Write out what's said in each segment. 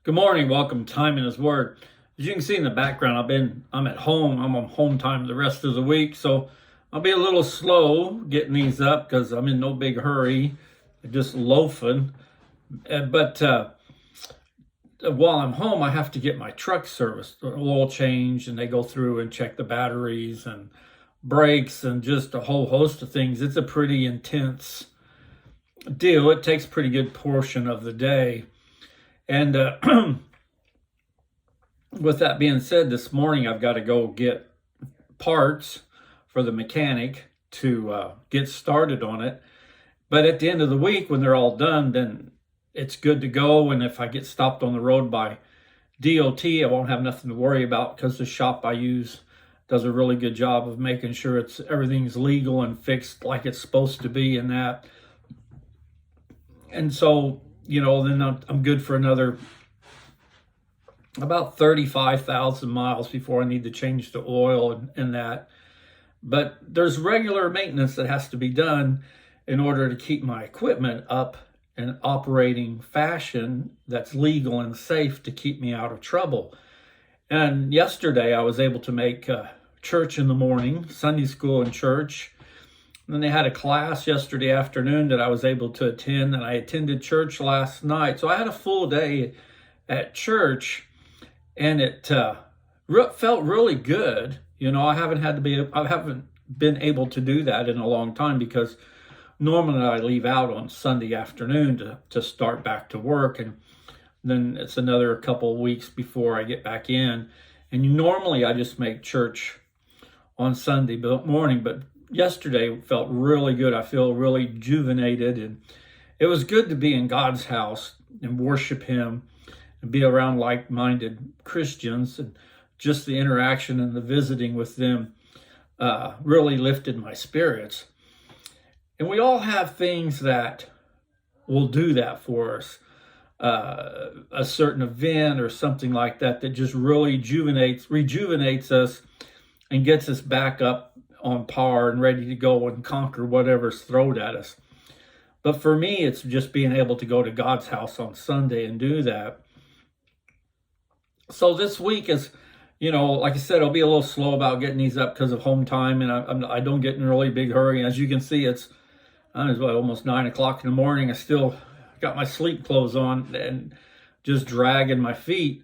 Good morning. Welcome to Time in His Word. As you can see in the background, I'm at home. I'm on home time the rest of the week, so I'll be a little slow getting these up because I'm in no big hurry, just loafing. But while I'm home, I have to get my truck serviced, oil changed, and they go through and check the batteries and brakes and just a whole host of things. It's a pretty intense deal. It takes a pretty good portion of the day. And with that being said, this morning I've got to go get parts for the mechanic to get started on it. But at the end of the week, when they're all done, then it's good to go. And if I get stopped on the road by DOT, I won't have nothing to worry about because the shop I use does a really good job of making sure everything's legal and fixed like it's supposed to be and that. And so, then I'm good for another about 35,000 miles before I need to change the oil and that. But there's regular maintenance that has to be done in order to keep my equipment up in operating fashion that's legal and safe to keep me out of trouble. And yesterday I was able to make church in the morning, Sunday school and church. And then they had a class yesterday afternoon that I was able to attend, and I attended church last night. So I had a full day at church, and it felt really good. I haven't been able to do that in a long time because normally I leave out on Sunday afternoon to start back to work, and then it's another couple of weeks before I get back in. And normally I just make church on Sunday morning, but yesterday felt really good. I feel really rejuvenated, and it was good to be in God's house and worship Him and be around like-minded Christians, and just the interaction and the visiting with them really lifted my spirits. And we all have things that will do that for us. A certain event or something like that just really rejuvenates us and gets us back up on par and ready to go and conquer whatever's thrown at us. But for me, it's just being able to go to God's house on Sunday and do that. So this week is, like I said, I'll be a little slow about getting these up because of home time, and I don't get in a really big hurry. And as you can see, it's almost 9 o'clock in the morning. I still got my sleep clothes on and just dragging my feet,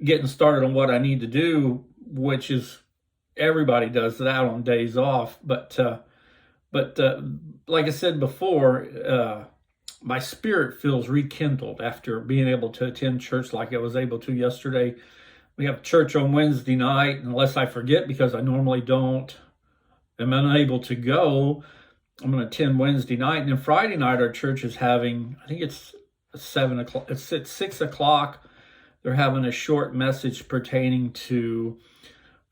getting started on what I need to do, which is everybody does that on days off. But like I said before, my spirit feels rekindled after being able to attend church like I was able to yesterday. We have church on Wednesday night, unless I forget, because I normally don't. I'm unable to go. I'm going to attend Wednesday night. And then Friday night, our church is having, I think it's 7 o'clock. It's at 6 o'clock. They're having a short message pertaining to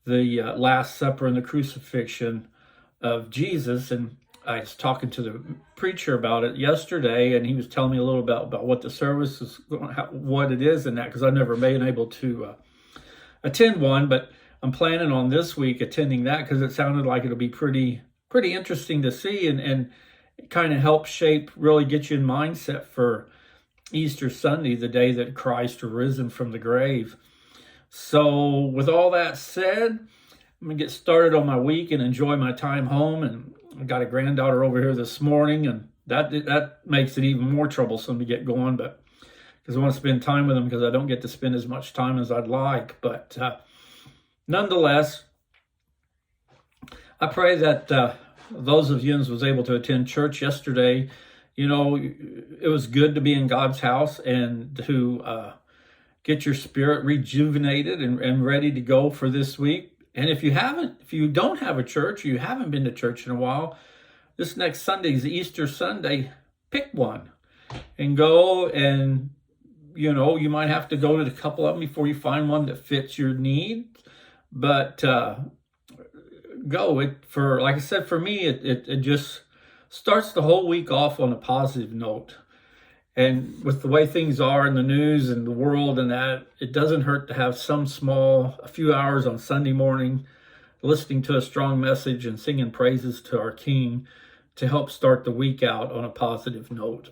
the Last Supper and the crucifixion of Jesus. And I was talking to the preacher about it yesterday, and he was telling me a little about what the service is, what it is and that, because I've never been able to attend one, but I'm planning on this week attending that because it sounded like it'll be pretty interesting to see and kind of help shape, really get you in mindset for Easter Sunday, the day that Christ arisen from the grave. So with all that said, I'm going to get started on my week and enjoy my time home. And I got a granddaughter over here this morning, and that makes it even more troublesome to get going, but because I want to spend time with them because I don't get to spend as much time as I'd like. But nonetheless, I pray that those of you who was able to attend church yesterday, it was good to be in God's house and to get your spirit rejuvenated and ready to go for this week. And if you don't have a church, or you haven't been to church in a while, this next Sunday is Easter Sunday. Pick one and go, and you might have to go to a couple of them before you find one that fits your needs. But go. Like I said, for me, it just starts the whole week off on a positive note. And with the way things are in the news and the world and that, it doesn't hurt to have a few hours on Sunday morning, listening to a strong message and singing praises to our King to help start the week out on a positive note.